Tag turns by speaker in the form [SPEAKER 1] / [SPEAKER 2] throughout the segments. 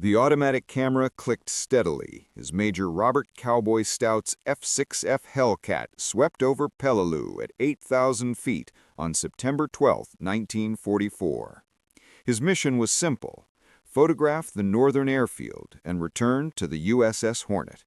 [SPEAKER 1] The automatic camera clicked steadily as Major Robert Cowboy Stout's F6F Hellcat swept over Peleliu at 8,000 feet on September 12, 1944. His mission was simple: photograph the northern airfield and return to the USS Hornet.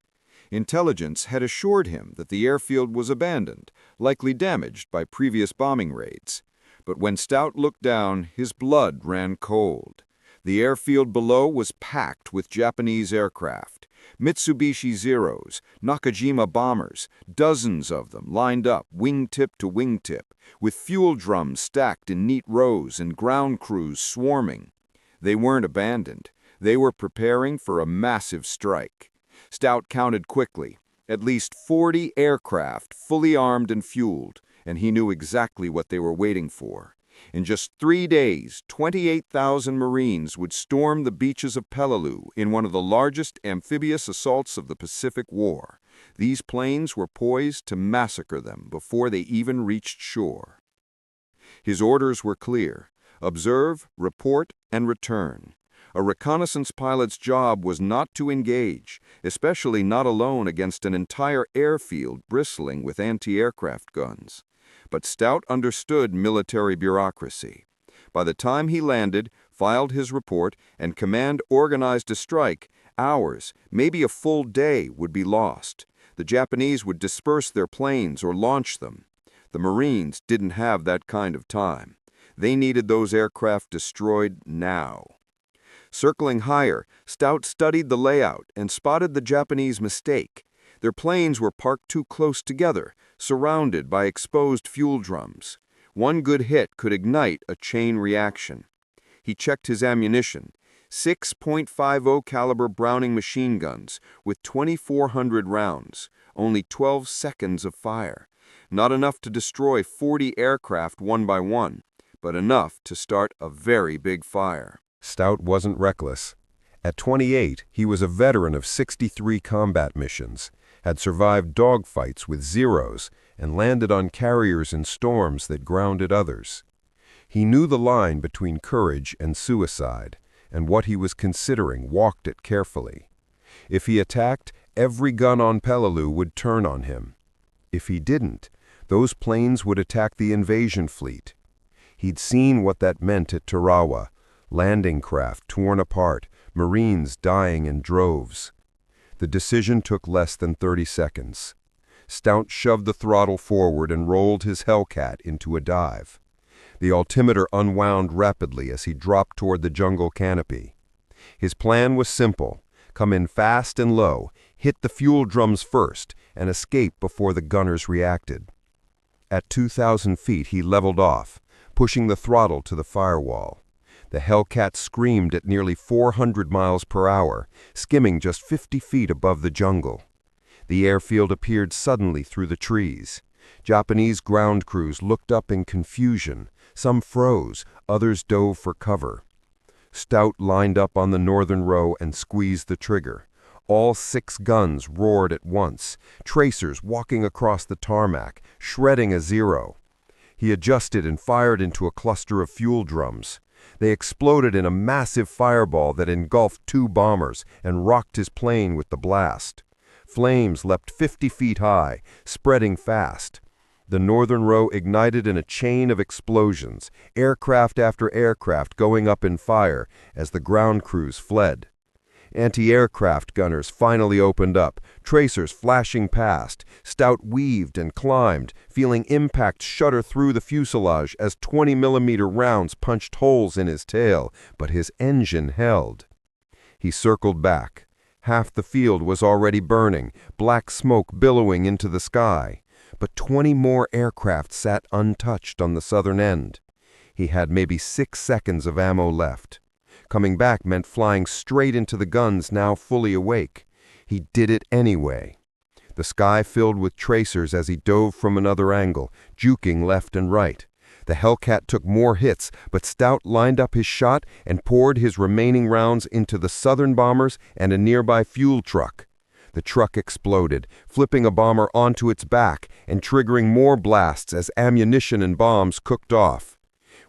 [SPEAKER 1] Intelligence had assured him that the airfield was abandoned, likely damaged by previous bombing raids. But when Stout looked down, his blood ran cold. The airfield below was packed with Japanese aircraft. Mitsubishi Zeros, Nakajima bombers, dozens of them lined up wingtip to wingtip, with fuel drums stacked in neat rows and ground crews swarming. They weren't abandoned. They were preparing for a massive strike. Stout counted quickly. At least 40 aircraft, fully armed and fueled, and he knew exactly what they were waiting for. In just 3 days, 28,000 Marines would storm the beaches of Peleliu in one of the largest amphibious assaults of the Pacific War. These planes were poised to massacre them before they even reached shore. His orders were clear: observe, report, and return. A reconnaissance pilot's job was not to engage, especially not alone against an entire airfield bristling with anti-aircraft guns. But Stout understood military bureaucracy. By the time he landed, filed his report, and command organized a strike, hours, maybe a full day, would be lost. The Japanese would disperse their planes or launch them. The Marines didn't have that kind of time. They needed those aircraft destroyed now. Circling higher, Stout studied the layout and spotted the Japanese mistake. Their planes were parked too close together, surrounded by exposed fuel drums. One good hit could ignite a chain reaction. He checked his ammunition: 6.50 caliber Browning machine guns with 2,400 rounds, only 12 seconds of fire. Not enough to destroy 40 aircraft one by one, but enough to start a very big fire.
[SPEAKER 2] Stout wasn't reckless. At 28, he was a veteran of 63 combat missions, had survived dogfights with Zeros, and landed on carriers in storms that grounded others. He knew the line between courage and suicide, and what he was considering walked it carefully. If he attacked, every gun on Peleliu would turn on him. If he didn't, those planes would attack the invasion fleet. He'd seen what that meant at Tarawa: landing craft torn apart, Marines dying in droves. The decision took less than 30 seconds. Stout shoved the throttle forward and rolled his Hellcat into a dive. The altimeter unwound rapidly as he dropped toward the jungle canopy. His plan was simple: come in fast and low, hit the fuel drums first, and escape before the gunners reacted. At 2,000 feet he leveled off, pushing the throttle to the firewall. The Hellcat screamed at nearly 400 miles per hour, skimming just 50 feet above the jungle. The airfield appeared suddenly through the trees. Japanese ground crews looked up in confusion. Some froze, others dove for cover. Stout lined up on the northern row and squeezed the trigger. All 6 guns roared at once, tracers walking across the tarmac, shredding a Zero. He adjusted and fired into a cluster of fuel drums. They exploded in a massive fireball that engulfed 2 bombers and rocked his plane with the blast. Flames leapt 50 feet high, spreading fast. The northern row ignited in a chain of explosions, aircraft after aircraft going up in fire as the ground crews fled. Anti-aircraft gunners finally opened up, tracers flashing past. Stout weaved and climbed, feeling impact shudder through the fuselage as 20-millimeter rounds punched holes in his tail, but his engine held. He circled back. Half the field was already burning, black smoke billowing into the sky. But 20 more aircraft sat untouched on the southern end. He had maybe 6 seconds of ammo left. Coming back meant flying straight into the guns now fully awake. He did it anyway. The sky filled with tracers as he dove from another angle, juking left and right. The Hellcat took more hits, but Stout lined up his shot and poured his remaining rounds into the southern bombers and a nearby fuel truck. The truck exploded, flipping a bomber onto its back and triggering more blasts as ammunition and bombs cooked off.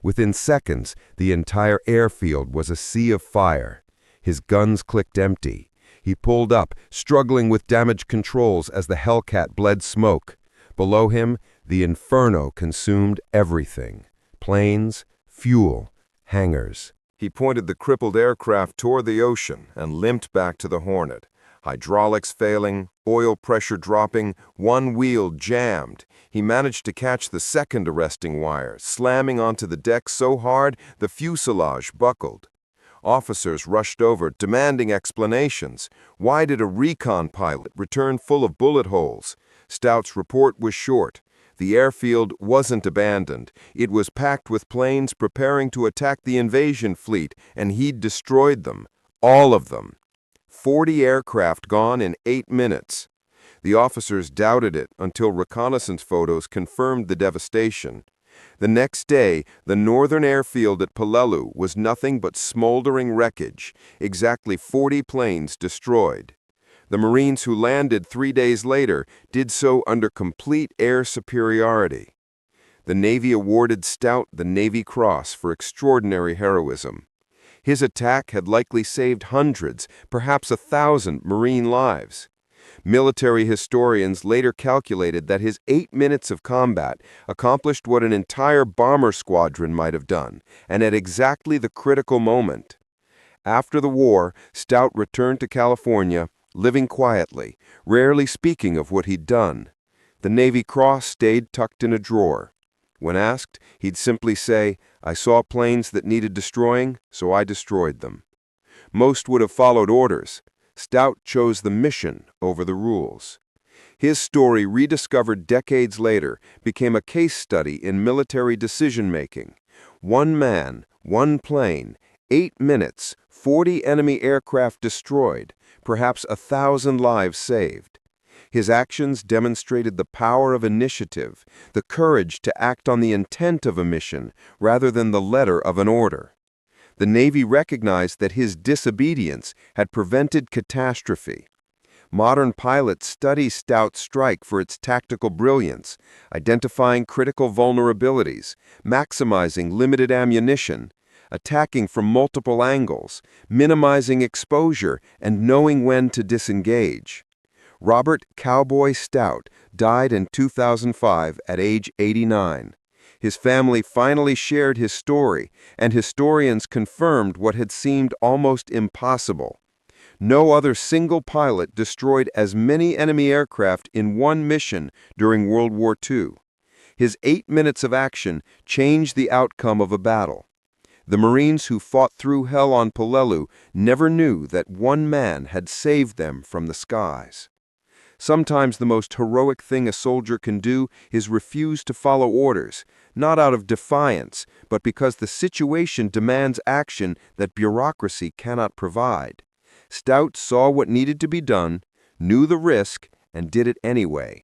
[SPEAKER 2] Within seconds, the entire airfield was a sea of fire. His guns clicked empty. He pulled up, struggling with damaged controls as the Hellcat bled smoke. Below him, the inferno consumed everything: planes, fuel, hangars. He pointed the crippled aircraft toward the ocean and limped back to the Hornet. Hydraulics failing, oil pressure dropping, one wheel jammed. He managed to catch the second arresting wire, slamming onto the deck so hard the fuselage buckled. Officers rushed over, demanding explanations. Why did a recon pilot return full of bullet holes? Stout's report was short. The airfield wasn't abandoned. It was packed with planes preparing to attack the invasion fleet, and he'd destroyed them. All of them. 40 aircraft gone in 8 minutes. The officers doubted it until reconnaissance photos confirmed the devastation. The next day, the northern airfield at Peleliu was nothing but smoldering wreckage, exactly 40 planes destroyed. The Marines who landed 3 days later did so under complete air superiority. The Navy awarded Stout the Navy Cross for extraordinary heroism. His attack had likely saved hundreds, perhaps 1,000 Marine lives. Military historians later calculated that his 8 minutes of combat accomplished what an entire bomber squadron might have done, and at exactly the critical moment. After the war, Stout returned to California, living quietly, rarely speaking of what he'd done. The Navy Cross stayed tucked in a drawer. When asked, he'd simply say, "I saw planes that needed destroying, so I destroyed them." Most would have followed orders. Stout chose the mission over the rules. His story, rediscovered decades later, became a case study in military decision-making. One man, one plane, 8 minutes, 40 enemy aircraft destroyed, perhaps 1,000 lives saved. His actions demonstrated the power of initiative, the courage to act on the intent of a mission rather than the letter of an order. The Navy recognized that his disobedience had prevented catastrophe. Modern pilots study Stout's strike for its tactical brilliance, identifying critical vulnerabilities, maximizing limited ammunition, attacking from multiple angles, minimizing exposure, and knowing when to disengage. Robert "Cowboy" Stout died in 2005 at age 89. His family finally shared his story, and historians confirmed what had seemed almost impossible. No other single pilot destroyed as many enemy aircraft in one mission during World War II. His 8 minutes of action changed the outcome of a battle. The Marines who fought through hell on Peleliu never knew that one man had saved them from the skies. Sometimes the most heroic thing a soldier can do is refuse to follow orders, not out of defiance, but because the situation demands action that bureaucracy cannot provide. Stout saw what needed to be done, knew the risk, and did it anyway.